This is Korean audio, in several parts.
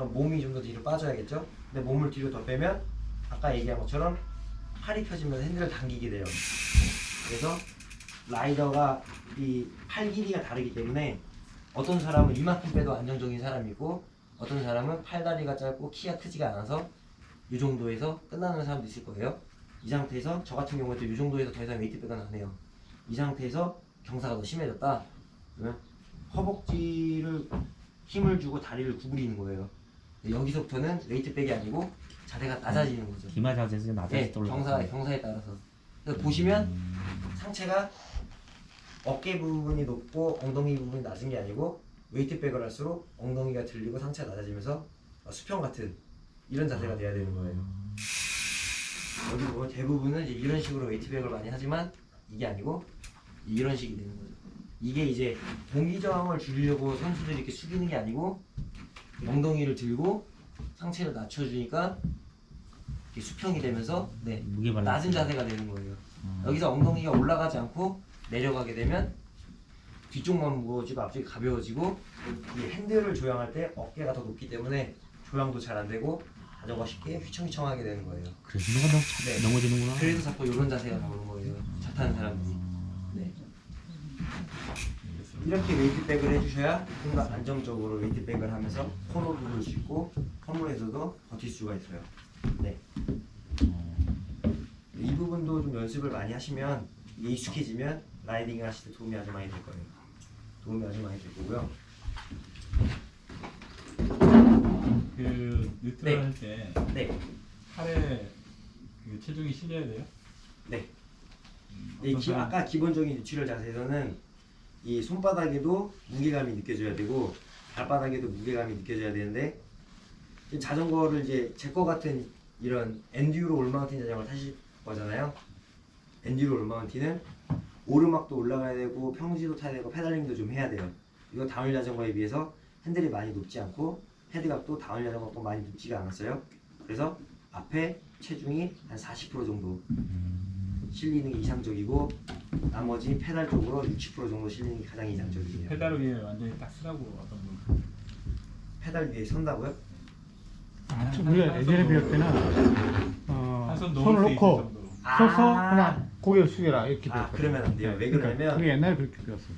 그럼 몸이 좀 더 뒤로 빠져야겠죠? 근데 몸을 뒤로 더 빼면 아까 얘기한 것처럼 팔이 펴지면서 핸들을 당기게 돼요. 그래서 라이더가 이 팔 길이가 다르기 때문에 어떤 사람은 이만큼 빼도 안정적인 사람이 있고 어떤 사람은 팔다리가 짧고 키가 크지가 않아서 이 정도에서 끝나는 사람도 있을 거예요. 이 상태에서 저 같은 경우에도 이 정도에서 더 이상 웨이트백은 안 해요. 이 상태에서 경사가 더 심해졌다. 그러면 허벅지를 힘을 주고 다리를 구부리는 거예요. 여기서부터는 웨이트백이 아니고 자세가 낮아지는 거죠. 기마 자세에서 낮아질 때 올라가요. 경사에 따라서. 그래서 보시면 상체가 어깨 부분이 높고 엉덩이 부분이 낮은 게 아니고 웨이트백을 할수록 엉덩이가 들리고 상체가 낮아지면서 수평 같은 이런 자세가 돼야 되는 거예요. 여기 보면 대부분은 이제 이런 식으로 웨이트백을 많이 하지만 이게 아니고 이런 식이 되는 거죠. 이게 이제 동기 저항을 줄이려고 선수들이 이렇게 숙이는 게 아니고 엉덩이를 들고 상체를 낮춰주니까 이렇게 수평이 되면서 낮은 자세가 되는 거예요. 여기서 엉덩이가 올라가지 않고 내려가게 되면 뒤쪽만 무거워지고 앞쪽이 가벼워지고 이 핸들을 조향할 때 어깨가 더 높기 때문에 조향도 잘 안 되고 자전거 쉽게 휘청휘청하게 되는 거예요. 그래서 넘어지는구나. 그래서 자꾸 이런 자세가 나오는 거예요. 차 타는 사람들이. 네. 이렇게 웨이트백을 해주셔야 좀 더 안정적으로 웨이트백을 하면서 코너도 돌 수 있고 허물에서도 버틸 수가 있어요. 네. 이 부분도 좀 연습을 많이 하시면 익숙해지면 라이딩을 하실 때 도움이 아주 많이 될 거예요. 도움이 아주 많이 될 거고요. 그 뉴트럴 할 때 네. 팔에 그 체중이 실려야 돼요? 네. 아까 기본적인 뉴트럴 자세에서는 이 손바닥에도 무게감이 느껴져야 되고 발바닥에도 무게감이 느껴져야 되는데 자전거를 이제 제 거 같은 이런 엔듀로 올마운틴 자전거를 타실 거잖아요. 엔듀로 올마운틴은 오르막도 올라가야 되고 평지도 타야 되고 페달링도 좀 해야 돼요. 이거 다운힐 자전거에 비해서 핸들이 많이 높지 않고 헤드값도 다운힐 자전거가 많이 높지가 않았어요. 그래서 앞에 체중이 한 40% 정도 실리는 게 이상적이고 나머지 페달 쪽으로 60% 정도 실리는 게 가장 이상적이에요. 페달 위에 완전히 딱 쓰라고 어떤 분. 페달 위에 선다고요? 우리가 예전에 배울 때는 손을 놓고 서서 그냥 고개를 숙여라 이렇게 배웠거든요. 그러면 안 돼요. 왜 그러냐면 그게 옛날에 그렇게 배웠어요.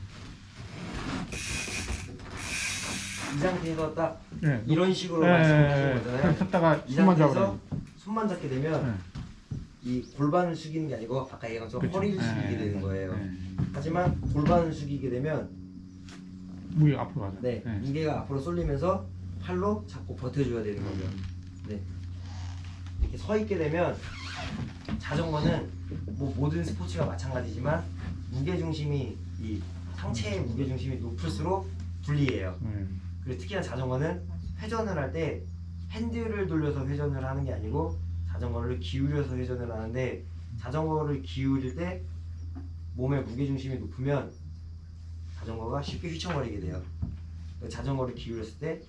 이 상태에서 딱 네. 이런 식으로 말씀하시는 그냥 거잖아요. 섰다가 이 손만 상태에서 잡으라. 손만 잡게 되면 이 골반을 숙이는 게 아니고 아까 얘기한 것처럼 그렇죠. 허리를 숙이게 되는 거예요. 하지만 골반을 숙이게 되면 무게 앞으로 가죠. 무게가 앞으로 쏠리면서 팔로 잡고 버텨줘야 되는 거죠. 네. 이렇게 서 있게 되면 자전거는 뭐 모든 스포츠가 마찬가지지만 무게 중심이 이 상체의 무게 중심이 높을수록 불리해요. 그리고 특히나 자전거는 회전을 할 때 핸들을 돌려서 회전을 하는 게 아니고 자전거를 기울여서 회전을 하는데 자전거를 기울일 때 몸의 무게 중심이 높으면 자전거가 쉽게 휘청거리게 돼요. 자전거를 기울였을 때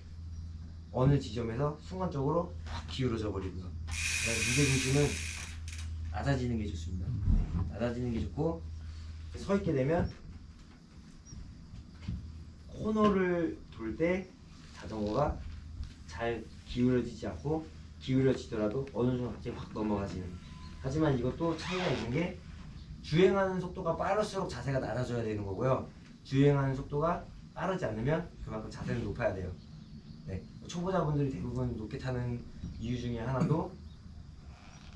어느 지점에서 순간적으로 확 기울어져 버리고요. 무게 중심은 낮아지는 게 좋습니다. 낮아지는 게 좋고 서 있게 되면 코너를 돌 때 자전거가 잘 기울어지지 않고 기울여지더라도 어느 순간 갑자기 확 넘어가지는. 하지만 이것도 차이가 있는 게 주행하는 속도가 빠를수록 자세가 낮아져야 되는 거고요. 주행하는 속도가 빠르지 않으면 그만큼 자세는 높아야 돼요. 네. 초보자분들이 대부분 높게 타는 이유 중에 하나도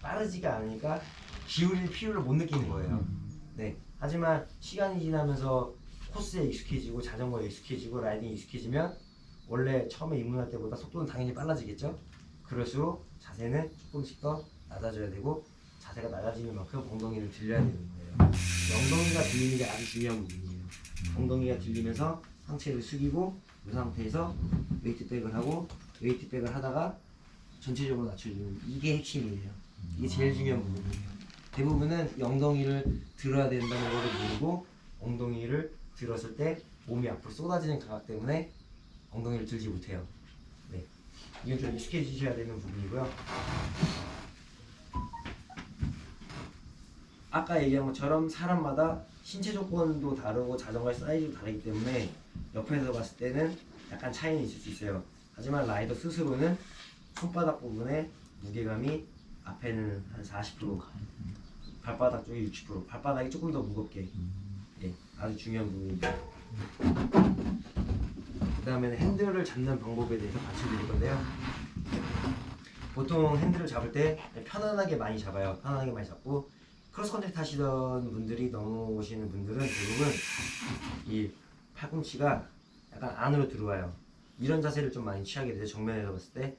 빠르지가 않으니까 기울일 필요를 못 느끼는 거예요. 네. 하지만 시간이 지나면서 코스에 익숙해지고 자전거에 익숙해지고 라이딩에 익숙해지면 원래 처음에 입문할 때보다 속도는 당연히 빨라지겠죠. 그럴수록 자세는 조금씩 더 낮아져야 되고 자세가 낮아지는 만큼 엉덩이를 들려야 되는 거예요. 엉덩이가 들리는 게 아주 중요한 부분이에요. 엉덩이가 들리면서 상체를 숙이고 이 상태에서 웨이트백을 하고 웨이트백을 하다가 전체적으로 낮춰주는 이게 핵심이에요. 이게 제일 중요한 부분이에요. 대부분은 이 엉덩이를 들어야 된다는 걸 모르고 엉덩이를 들었을 때 몸이 앞으로 쏟아지는 감각 때문에 엉덩이를 들지 못해요. 네, 이건 좀 익숙해지셔야 되는 부분이고요. 아까 얘기한 것처럼 사람마다 신체 조건도 다르고 자전거의 사이즈도 다르기 때문에 옆에서 봤을 때는 약간 차이는 있을 수 있어요. 하지만 라이더 스스로는 손바닥 부분에 무게감이 앞에는 한 40%, 발바닥 쪽에 60%, 발바닥이 조금 더 무겁게. 예, 아주 중요한 부분입니다. 그 다음에는 핸들을 잡는 방법에 대해서 가르쳐드릴 건데요. 보통 핸들을 잡을 때 편안하게 많이 잡아요. 편안하게 많이 잡고 크로스컨트리 타시던 분들이 넘어오시는 분들은 대부분 이 팔꿈치가 약간 안으로 들어와요. 이런 자세를 좀 많이 취하게 되죠. 정면에서 봤을 때.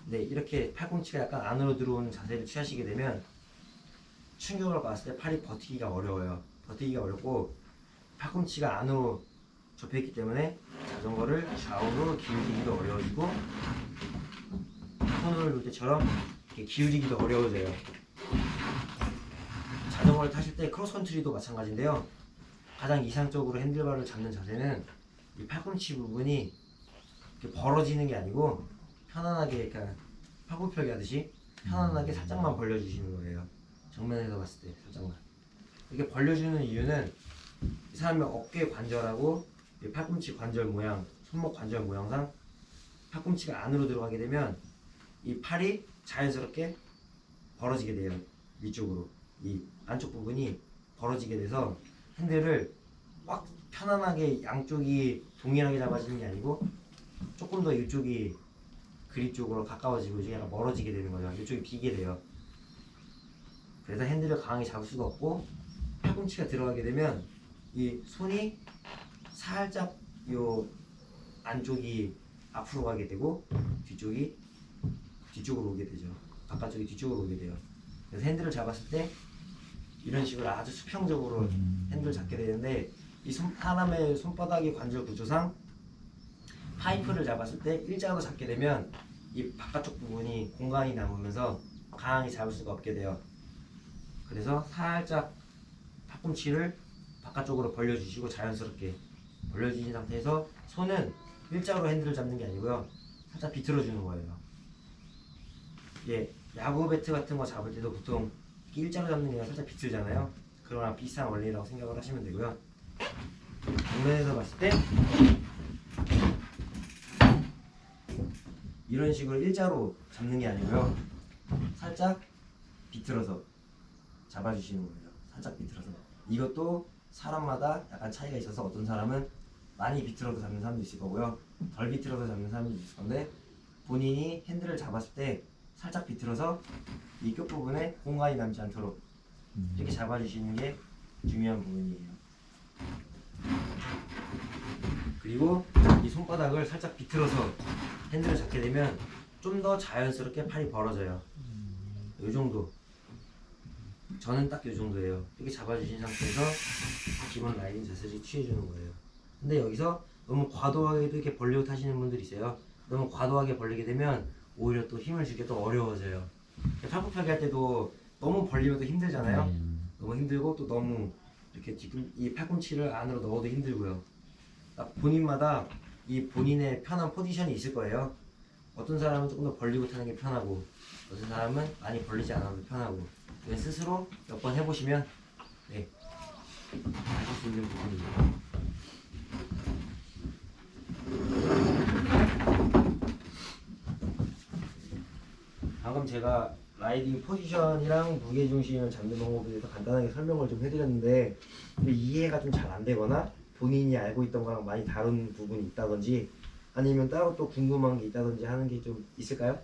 네, 이렇게 팔꿈치가 약간 안으로 들어오는 자세를 취하시게 되면 충격을 받았을 때 팔이 버티기가 어려워요. 버티기가 어렵고 팔꿈치가 안으로 접혀있기 때문에 자전거를 좌우로 기울이기도 어려워지고 손을 놓을 때처럼 이렇게 기울이기도 어려워져요. 자전거를 타실 때 크로스컨트리도 마찬가지인데요. 가장 이상적으로 핸들바를 잡는 자세는 이 팔꿈치 부분이 이렇게 벌어지는 게 아니고 편안하게, 그러니까 팔굽혀펴기 하듯이 편안하게 살짝만 벌려주시는 거예요. 정면에서 봤을 때 살짝만. 이렇게 벌려주는 이유는 이 사람의 어깨 관절하고 이 팔꿈치 관절 모양, 손목 관절 모양상 팔꿈치가 안으로 들어가게 되면 이 팔이 자연스럽게 벌어지게 돼요. 위쪽으로. 이 안쪽 부분이 벌어지게 돼서 핸들을 꽉 편안하게 양쪽이 동일하게 잡아지는 게 아니고 조금 더 이쪽이 그립 쪽으로 가까워지고 이쪽이 약간 멀어지게 되는 거죠. 이쪽이 비게 돼요. 그래서 핸들을 강하게 잡을 수가 없고 팔꿈치가 들어가게 되면 이 손이 살짝 요 안쪽이 앞으로 가게 되고 뒤쪽이 뒤쪽으로 오게 되죠. 바깥쪽이 뒤쪽으로 오게 돼요. 그래서 핸들을 잡았을 때 이런 식으로 아주 수평적으로 핸들을 잡게 되는데 이 사람의 손바닥의 관절 구조상 파이프를 잡았을 때 일자로 잡게 되면 이 바깥쪽 부분이 공간이 남으면서 강하게 잡을 수가 없게 돼요. 그래서 살짝 팔꿈치를 바깥쪽으로 벌려주시고 자연스럽게 벌려주신 상태에서 손은 일자로 핸들을 잡는 게 아니고요. 살짝 비틀어 주는 거예요. 예, 야구 배트 같은 거 잡을 때도 보통 이렇게 일자로 잡는 게 아니라 살짝 비틀잖아요. 그러나 비슷한 원리라고 생각을 하시면 되고요. 정면에서 봤을 때 이런 식으로 일자로 잡는 게 아니고요. 살짝 비틀어서 잡아주시는 거예요. 살짝 비틀어서. 이것도 사람마다 약간 차이가 있어서 어떤 사람은 많이 비틀어서 잡는 사람도 있을 거고요. 덜 비틀어서 잡는 사람도 있을 건데 본인이 핸들을 잡았을 때 살짝 비틀어서 이 끝부분에 공간이 남지 않도록 이렇게 잡아주시는 게 중요한 부분이에요. 그리고 이 손바닥을 살짝 비틀어서 핸들을 잡게 되면 좀 더 자연스럽게 팔이 벌어져요. 이 정도. 저는 딱 이 정도예요. 이렇게 잡아주신 상태에서 기본 라이딩 자세를 취해주는 거예요. 근데 여기서 너무 과도하게 이렇게 벌리고 타시는 분들이 있어요. 너무 과도하게 벌리게 되면 오히려 또 힘을 주기 또 어려워져요. 팔굽혀펴기 할 때도 너무 벌리면 또 힘들잖아요. 너무 힘들고 또 너무 이렇게 이 팔꿈치를 안으로 넣어도 힘들고요. 본인마다 이 본인의 편한 포지션이 있을 거예요. 어떤 사람은 조금 더 벌리고 타는 게 편하고 어떤 사람은 많이 벌리지 않아도 편하고 스스로 몇 번 해보시면 네, 아실 수 있는 부분입니다. 방금 제가 라이딩 포지션이랑 무게중심을 잡는 방법에 대해서 간단하게 설명을 좀 해드렸는데 이해가 좀 잘 안 되거나 본인이 알고 있던 거랑 많이 다른 부분이 있다든지 아니면 따로 또 궁금한 게 있다든지 하는 게 좀 있을까요?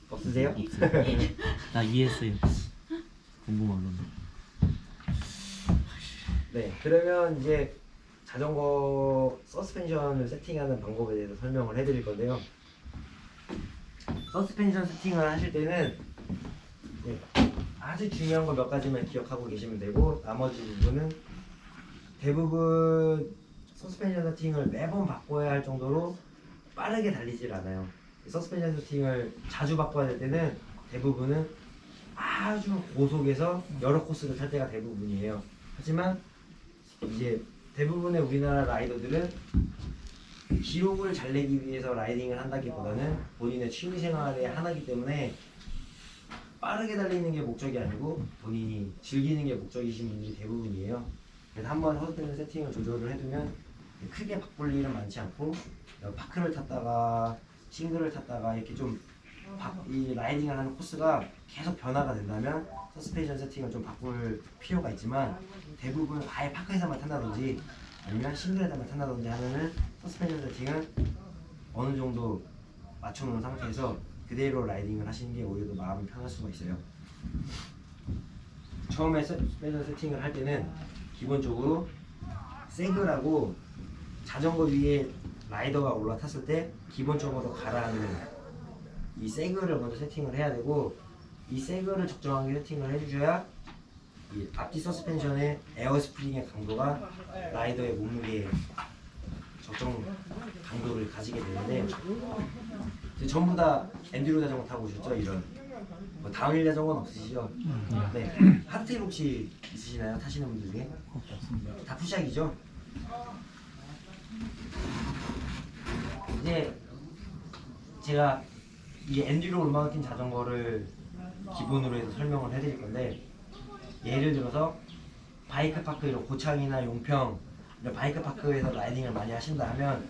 없으세요? 나 이해했어요. 궁금한 건. 네, 그러면 이제 자전거 서스펜션을 세팅하는 방법에 대해서 설명을 해드릴 건데요. 서스펜션 세팅을 하실 때는 네, 아주 중요한 거 몇 가지만 기억하고 계시면 되고 나머지 부분은 대부분 서스펜션 세팅을 매번 바꿔야 할 정도로 빠르게 달리질 않아요. 서스펜션 세팅을 자주 바꿔야 될 때는 대부분은 아주 고속에서 여러 코스를 탈 때가 대부분이에요. 하지만 이제 대부분의 우리나라 라이더들은 기록을 잘 내기 위해서 라이딩을 한다기보다는 본인의 취미생활의 하나이기 때문에 빠르게 달리는 게 목적이 아니고 본인이 즐기는 게 목적이신 분들이 대부분이에요. 그래서 한번 서스펜션 세팅을 조절을 해두면 크게 바꿀 일은 많지 않고 파크를 탔다가 싱글을 탔다가 이렇게 좀 이 라이딩을 하는 코스가 계속 변화가 된다면 서스펜션 세팅을 좀 바꿀 필요가 있지만 대부분 아예 파크에서만 탄다든지 아니면 싱글에서만 탄다든지 하면은 서스펜션 세팅은 어느 정도 맞춰놓은 상태에서 그대로 라이딩을 하시는 게 오히려 더 마음이 편할 수가 있어요. 처음에 서스펜션 세팅을 할 때는 기본적으로 세글하고 자전거 위에 라이더가 올라탔을 때 기본적으로 가라앉는 이 세글을 먼저 세팅을 해야 되고 이 세글을 적정하게 세팅을 해주셔야 이 앞뒤 서스펜션의 에어스프링의 강도가 라이더의 몸무게에 적정 강도를 가지게 되는데 이제 전부 다 엔듀로 자전거 타고 오셨죠? 이런 뭐 다운힐 자전거는 없으시죠? 네. 하드테일 혹시 있으시나요? 타시는 분들 중에? 없습니다. 다 푸샥이죠? 이제 제가 이 엔듀로 올마운틴 자전거를 기본으로 해서 설명을 해드릴 건데 예를 들어서 바이크 파크 이런 고창이나 용평 이런 바이크 파크에서 라이딩을 많이 하신다 하면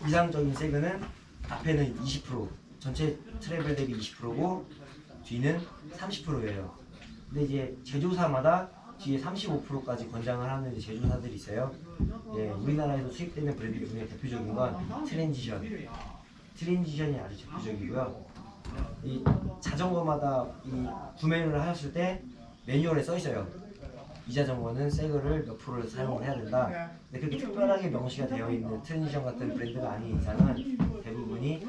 이상적인 세그는 앞에는 20% 전체 트래블 대비 20%고 뒤는 30%예요. 근데 이제 제조사마다 뒤에 35%까지 권장을 하는 이제 제조사들이 있어요. 예, 우리나라에서 수입되는 브랜드 중에 대표적인 건 트랜지션이 아주 대표적이고요. 이 자전거마다 이 구매를 하셨을 때 매뉴얼에 써 있어요. 이 자전거는 세그를 몇 프로를 사용을 해야 된다. 근데 그렇게 특별하게 명시가 되어 있는 트랜지션 같은 브랜드가 아닌 이상은 대부분이